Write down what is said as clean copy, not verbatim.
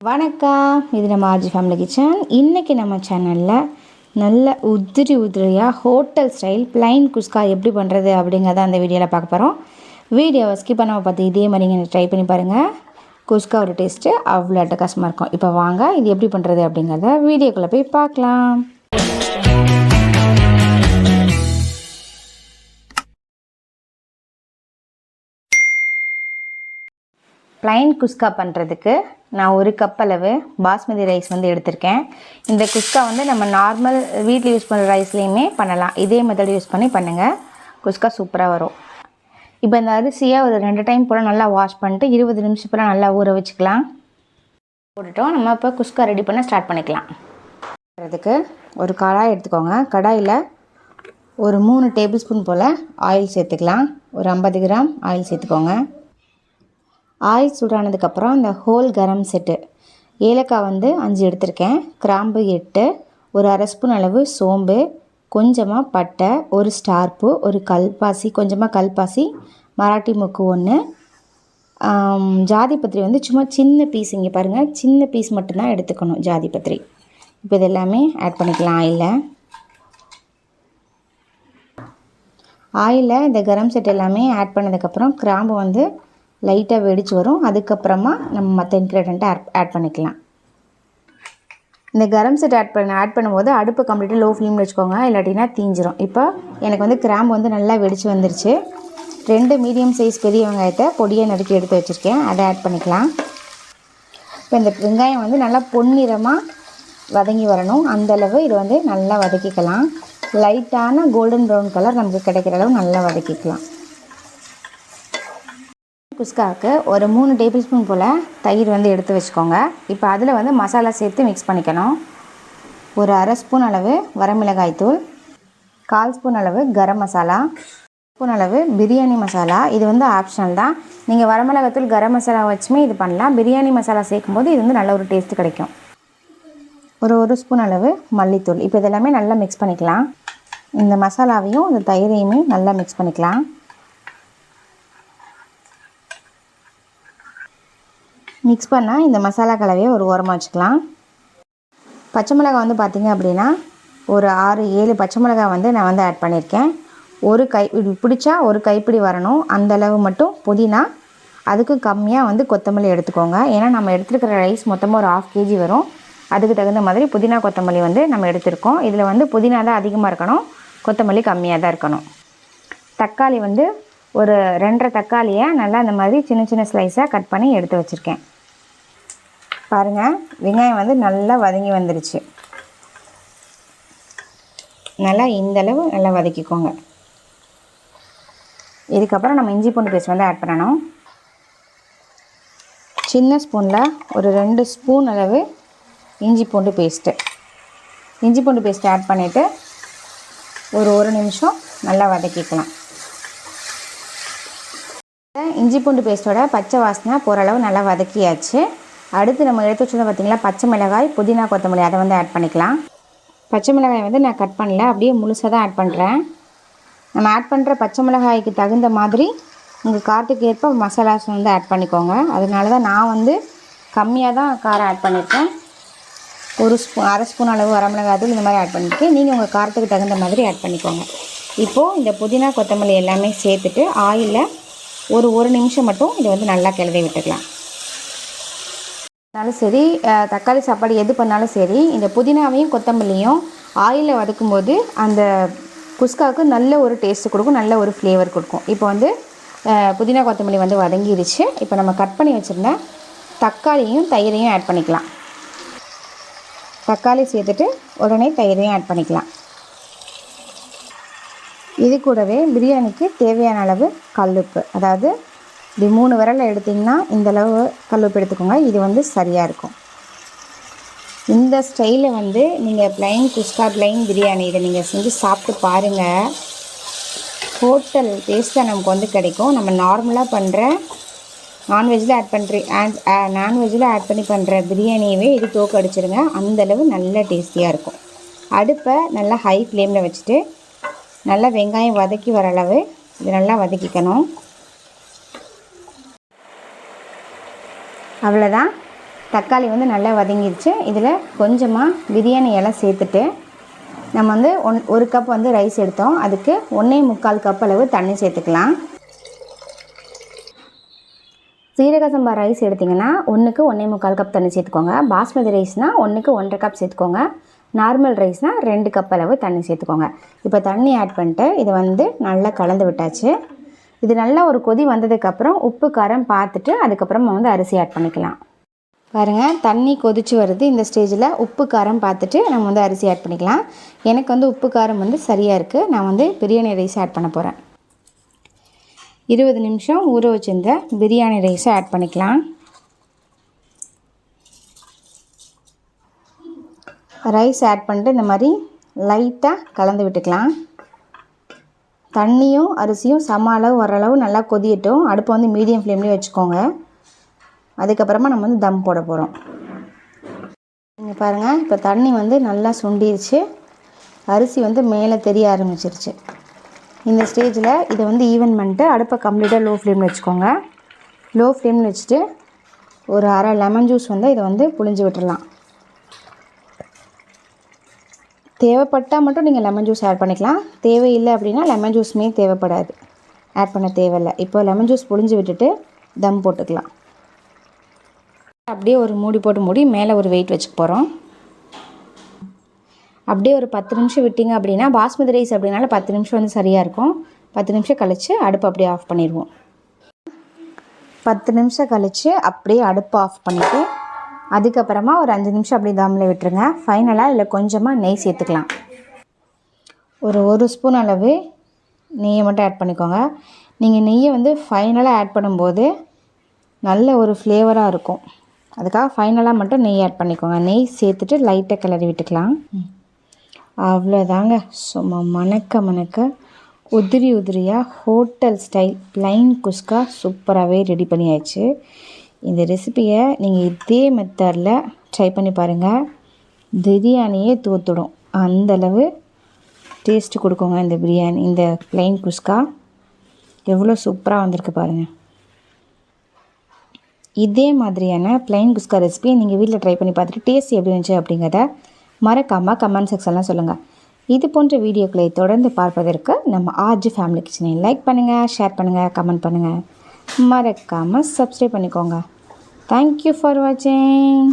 வணக்கம், இது நம்ம ஆர்ஜி ஃபேமிலி கிச்சன். இன்றைக்கி நம்ம சேனலில் நல்ல உதிரியாக ஹோட்டல் ஸ்டைல் பிளைன் குஸ்கா எப்படி பண்ணுறது அப்படிங்கிறத அந்த வீடியோவில் பார்க்க போகிறோம். வீடியோவை ஸ்கிப் பண்ணாமல் பார்த்து இதே மாதிரி நீங்கள் ட்ரை பண்ணி பாருங்கள். குஸ்காவோட டேஸ்ட்டு அவ்வளோ அட்டகாசமாக இருக்கும். இப்போ வாங்க இது எப்படி பண்ணுறது அப்படிங்கிறத வீடியோக்குள்ளே போய் பார்க்கலாம். பிளைன் குஸ்கா பண்ணுறதுக்கு நான் ஒரு கப் அளவு பாஸ்மதி ரைஸ் எடுத்திருக்கேன். இந்த குஸ்கா நம்ம நார்மல் வீட்டில் யூஸ் பண்ணுற ரைஸ்லேயுமே பண்ணலாம். இதே மெத்தட் யூஸ் பண்ணி பண்ணுங்கள், குஸ்கா சூப்பராக வரும். இப்போ இந்த அரிசியை ஒரு 2 டைம் போல் நல்லா வாஷ் பண்ணிட்டு 20 நிமிஷம் போல் நல்லா ஊற வச்சுக்கலாம். போட்டுட்டோம். நம்ம இப்போ குஸ்கா ரெடி பண்ண ஸ்டார்ட் பண்ணிக்கலாம். பண்ணுறதுக்கு ஒரு கடாய் எடுத்துக்கோங்க. கடாயில் ஒரு 3 டேபிள் ஸ்பூன் போல் ஆயில் சேர்த்துக்கலாம். ஒரு 50 கிராம் ஆயில் சேர்த்துக்கோங்க. ஆயில் சூடானதுக்கப்புறம் இந்த ஹோல் கரம் செட்டு ஏலக்காய் 5 எடுத்திருக்கேன், கிராம்பு 8, ஒரு அரை ஸ்பூன் அளவு சோம்பு, கொஞ்சமாக பட்டை, ஒரு ஸ்டார் பூ, ஒரு கல்பாசி, கொஞ்சமாக கல்பாசி, மராட்டி மொக்கு 1, ஜாதிபத்திரி சும்மா சின்ன பீஸ், இங்கே பாருங்கள், சின்ன பீஸ் மட்டும்தான் எடுத்துக்கணும் ஜாதிபத்திரி. இப்போ இது எல்லாமே ஆட் பண்ணிக்கலாம். ஆயிலில் இந்த கரம் செட் எல்லாமே ஆட் பண்ணதுக்கப்புறம் கிராம்பு லைட்டாக வெடிச்சு வரும். அதுக்கப்புறமா நம்ம மற்ற இன்க்ரீடியண்ட்டை ஆட் பண்ணிக்கலாம். இந்த கரம் செட் ஆட் பண்ணும்போது அடுப்பு கம்ப்ளீட்டாக லோ ஃப்ளேமில் வச்சுக்கோங்க, இல்லாட்டினா தீஞ்சிரும். இப்போ எனக்கு கிராம்பு நல்லா வெடிச்சு வந்துருச்சு. 2 மீடியம் சைஸ் பெரிய வெங்காயத்தை பொடியாக நறுக்கி எடுத்து வச்சுருக்கேன், அதை ஆட் பண்ணிக்கலாம். இப்போ இந்த வெங்காயம் நல்லா பொன்னிறமாக வதங்கி வரணும். அந்தளவு இது நல்லா வதக்கிக்கலாம். லைட்டான கோல்டன் ப்ரௌன் கலர் நமக்கு கிடைக்கிற அளவு நல்லா வதக்கிக்கலாம். குஸ்காவுக்கு ஒரு 3 டேபிள் ஸ்பூன் போல் தயிர் எடுத்து வச்சுக்கோங்க. இப்போ அதில் மசாலா சேர்த்து மிக்ஸ் பண்ணிக்கணும். ஒரு அரை ஸ்பூன் அளவு வரமிளகாய் தூள், 1/4 ஸ்பூன் அளவு கரம் மசாலா, ஸ்பூன் அளவு பிரியாணி மசாலா. இது ஆப்ஷனல் தான். நீங்கள் வரமிளகாய் தூள் கரம் மசாலா வச்சுமே இது பண்ணலாம். பிரியாணி மசாலா சேர்க்கும்போது இது நல்ல ஒரு டேஸ்ட்டு கிடைக்கும். ஒரு ஸ்பூன் அளவு மல்லித்தூள். இப்போ இதெல்லாமே நல்லா மிக்ஸ் பண்ணிக்கலாம். இந்த மசாலாவையும் இந்த தயிரையுமே நல்லா மிக்ஸ் பண்ணிக்கலாம். மிக்ஸ் பண்ணால் இந்த மசாலா கலவையை ஒரு ஓரமாக வச்சுக்கலாம். பச்சை மிளகாய் பார்த்திங்க அப்படின்னா ஒரு 6-7 பச்சை மிளகாய் நான் ஆட் பண்ணியிருக்கேன். பிடிச்சா ஒரு கைப்பிடி வரணும், அந்தளவு மட்டும் புதினா, அதுக்கு கம்மியாக கொத்தமல்லி எடுத்துக்கோங்க. ஏன்னா நம்ம எடுத்துருக்கிற ரைஸ் மொத்தமாக ஒரு 1/2 kg வரும். அதுக்கு தகுந்த மாதிரி புதினா கொத்தமல்லி நம்ம எடுத்திருக்கோம். இதில் புதினா தான் அதிகமாக இருக்கணும், கொத்தமல்லி கம்மியாக தான் இருக்கணும். தக்காளி ஒரு 2.5 தக்காளியை நல்லா இந்த மாதிரி சின்ன சின்ன ஸ்லைஸாக கட் பண்ணி எடுத்து வச்சுருக்கேன். பாருங்கள், வெங்காயம் நல்லா வதங்கி வந்துருச்சு. நல்லா இந்தளவு நல்லா வதக்கிக்கோங்க. இதுக்கப்புறம் நம்ம இஞ்சி பூண்டு பேஸ்ட் ஆட் பண்ணணும். சின்ன ஸ்பூனில் ஒரு 2 ஸ்பூன் அளவு இஞ்சி பூண்டு பேஸ்ட்டு ஆட் பண்ணிவிட்டு ஒரு நிமிஷம் நல்லா வதக்கிக்கலாம். இஞ்சி பூண்டு பேஸ்ட்டோட பச்சை வாசனை போகிற அளவு நல்லா வதக்கியாச்சு. அடுத்து நம்ம எடுத்து வச்சுருந்தோம் பார்த்திங்களா, பச்சை மிளகாய், புதினா கொத்தமல்லி, அதை ஆட் பண்ணிக்கலாம். பச்சை மிளகாய் நான் கட் பண்ணல, அப்படியே முழுசாக தான் ஆட் பண்ணுறேன். நம்ம ஆட் பண்ணுற பச்சை மிளகாய்க்கு தகுந்த மாதிரி உங்கள் காரத்துக்கு ஏற்ப மசாலாஸ் ஆட் பண்ணிக்கோங்க. அதனால தான் நான் கம்மியாக தான் காரம் ஆட் பண்ணியிருக்கேன். அரை ஸ்பூன் அளவு வரமிளகாய் தூள் இந்த மாதிரி ஆட் பண்ணியிருக்கேன். நீங்கள் உங்கள் காரத்துக்கு தகுந்த மாதிரி ஆட் பண்ணிக்கோங்க. இப்போது இந்த புதினா கொத்தமல்லி எல்லாமே சேர்த்துட்டு ஆயிலில் ஒரு நிமிஷம் மட்டும் இது நல்லா கிளறி விட்டுக்கலாம். அதனாலும் சரி, தக்காளி சாப்பாடு எது பண்ணாலும் சரி, இந்த புதினாவையும் கொத்தமல்லியும் ஆயிலில் வதக்கும்போது அந்த குஸ்காவுக்கு நல்ல ஒரு டேஸ்ட்டு கொடுக்கும், நல்ல ஒரு ஃப்ளேவர் கொடுக்கும். இப்போ புதினா கொத்தமல்லி வதங்கிடுச்சு. இப்போ நம்ம கட் பண்ணி வச்சுருந்த தக்காளியும் தயிரையும் ஆட் பண்ணிக்கலாம். தக்காளி சேர்த்துட்டு உடனே தயிரையும் ஆட் பண்ணிக்கலாம். இது கூடவே பிரியாணிக்கு தேவையான அளவு கல்லுப்பு, அதாவது இப்படி 3 விரலில் எடுத்திங்கன்னா இந்தளவு கல்லுப்பு எடுத்துக்கோங்க. இது சரியாக இருக்கும். இந்த ஸ்டைலில் நீங்கள் பிளைன் குஸ்கா, பிளைன் பிரியாணி இதை நீங்கள் செஞ்சு சாப்பிட்டு பாருங்கள். ஹோட்டல் டேஸ்ட்டாக நமக்கு கிடைக்கும். நம்ம நார்மலாக பண்ணுற நான்வெஜ்ஜில் ஆட் பண்ணி பண்ணுற பிரியாணியவே இது தோக்கு அடிச்சிருங்க. அந்தளவு நல்ல டேஸ்டியாக இருக்கும். அடுப்பை நல்லா ஹை ஃப்ளேமில் வச்சுட்டு நல்லா வெங்காயம் வதக்கி வர அளவு இது நல்லா வதக்கிக்கணும். அவ்வளோதான். தக்காளி வந்து நல்லா வதங்கிடுச்சு. இதில் கொஞ்சமாக பிரியாணி இலை சேர்த்துட்டு நம்ம வந்து ஒரு கப் வந்து ரைஸ் எடுத்தோம். அதுக்கு 1.25 கப் அளவு தண்ணி சேர்த்துக்கலாம். சீரக சம்பா ரைஸ் எடுத்திங்கன்னா 1க்கு 1.25 கப் தண்ணி சேர்த்துக்கோங்க. பாஸ்மதி ரைஸ்னால் 1க்கு 1.5 கப் சேர்த்துக்கோங்க. நார்மல் ரைஸ்னால் 2 கப் அளவு தண்ணி சேர்த்துக்கோங்க. இப்போ தண்ணி ஆட் பண்ணிட்டு இதை வந்து நல்லா கலந்து விட்டாச்சு. இது நல்லா ஒரு கொதி வந்ததுக்கப்புறம் உப்பு காரம் பார்த்துட்டு அதுக்கப்புறம் வந்து அரிசி ஆட் பண்ணிக்கலாம். பாருங்கள், தண்ணி கொதிச்சு வருது. இந்த ஸ்டேஜில் உப்பு காரம் பார்த்துட்டு நம்ம வந்து அரிசி ஆட் பண்ணிக்கலாம். எனக்கு வந்து உப்பு காரம் வந்து சரியாக இருக்குது. நான் வந்து பிரியாணி ரைஸ் ஆட் பண்ண போகிறேன். 20 நிமிஷம் ஊற வச்சிருந்த பிரியாணி ரைஸை ஆட் பண்ணிக்கலாம். ரைஸ் ஆட் பண்ணிட்டு இந்த மாதிரி லைட்டாக கலந்து விட்டுக்கலாம். தண்ணியும் அரிசியும் சம அளவு ஓரளவு நல்லா கொதியட்டும். அடுப்பை வந்து மீடியம் ஃப்ளேம்லேயே வச்சுக்கோங்க. அதுக்கப்புறமா நம்ம வந்து தம் போட போகிறோம். இங்கே பாருங்கள், இப்போ தண்ணி வந்து நல்லா சுண்டிடுச்சு. அரிசி வந்து மேலே தெரிய ஆரம்பிச்சிருச்சு. இந்த ஸ்டேஜில் இதை வந்து ஈவன் பண்ணிட்டு அடுப்பை கம்ப்ளீட்டாக லோ ஃப்ளேமில் வச்சுக்கோங்க. லோ ஃப்ளேமில் வச்சுட்டு ஒரு அரை லெமன் ஜூஸ் வந்து இதை வந்து புழிஞ்சு விட்டுடலாம். தேவைப்பட்டால் மட்டும் நீங்கள் லெமன் ஜூஸ் ஆட் பண்ணிக்கலாம். தேவையில்லை அப்படின்னா லெமன் ஜூஸுமே தேவைப்படாது, ஆட் பண்ண தேவையில்லை. இப்போ லெமன் ஜூஸ் புழிஞ்சு விட்டுட்டு தம் போட்டுக்கலாம். அப்படியே ஒரு மூடி போட்டு மூடி மேலே ஒரு வெயிட் வச்சுக்க போகிறோம். அப்படியே ஒரு 10 நிமிஷம் விட்டிங்க அப்படின்னா, பாஸ்மதி ரைஸ் அப்படின்னால 10 நிமிஷம் வந்து சரியாக இருக்கும். 10 நிமிஷம் கழித்து அடுப்பு அப்படியே ஆஃப் பண்ணிடுவோம். 10 நிமிஷம் கழித்து அப்படியே அடுப்பு ஆஃப் பண்ணிவிட்டு அதுக்கப்புறமா ஒரு 5 நிமிஷம் அப்படியே தம்மில் விட்டுருங்க. ஃபைனலாக இதில் கொஞ்சமாக நெய் சேர்த்துக்கலாம். ஒரு ஸ்பூன் அளவு நெய்யை மட்டும் ஆட் பண்ணிக்கோங்க. நீங்கள் நெய்யை வந்து ஃபைனலாக ஆட் பண்ணும்போது நல்ல ஒரு ஃப்ளேவராக இருக்கும். அதுக்காக ஃபைனலாக மட்டும் நெய் ஆட் பண்ணிக்கோங்க. நெய் சேர்த்துட்டு லைட்டாக கிளறி விட்டுக்கலாம். அவ்வளோதாங்க. சும்மா மணக்க உதிரியாக ஹோட்டல் ஸ்டைல் ப்ளைன் குஸ்கா சூப்பராகவே ரெடி பண்ணியாச்சு. இந்த ரெசிப்பியை நீங்கள் இதே மெத்தடில் ட்ரை பண்ணி பாருங்கள். பிரியாணியே தூத்துடும், அந்தளவு டேஸ்ட்டு கொடுக்குங்க இந்த பிரியாணி. இந்த ப்ளைன் குஸ்கா எவ்வளோ சூப்பராக வந்திருக்கு பாருங்கள். இதே மாதிரியான ப்ளைன் குஸ்கா ரெசிபியை நீங்கள் வீட்டில் ட்ரை பண்ணி பார்த்துட்டு டேஸ்ட் எப்படி இருந்துச்சு அப்படிங்கிறத மறக்காமல் கமெண்ட் செக்ஷன்லாம் சொல்லுங்கள். இது போன்ற வீடியோக்களை தொடர்ந்து பார்ப்பதற்கு நம்ம ஆர்ஜி ஃபேமிலி கிச்சனை லைக் பண்ணுங்கள், ஷேர் பண்ணுங்கள், கமெண்ட் பண்ணுங்கள். மறக்காமல் சப்ஸ்கிரைப் பண்ணிக்கோங்க. தேங்க்யூ ஃபார் வாட்சிங்.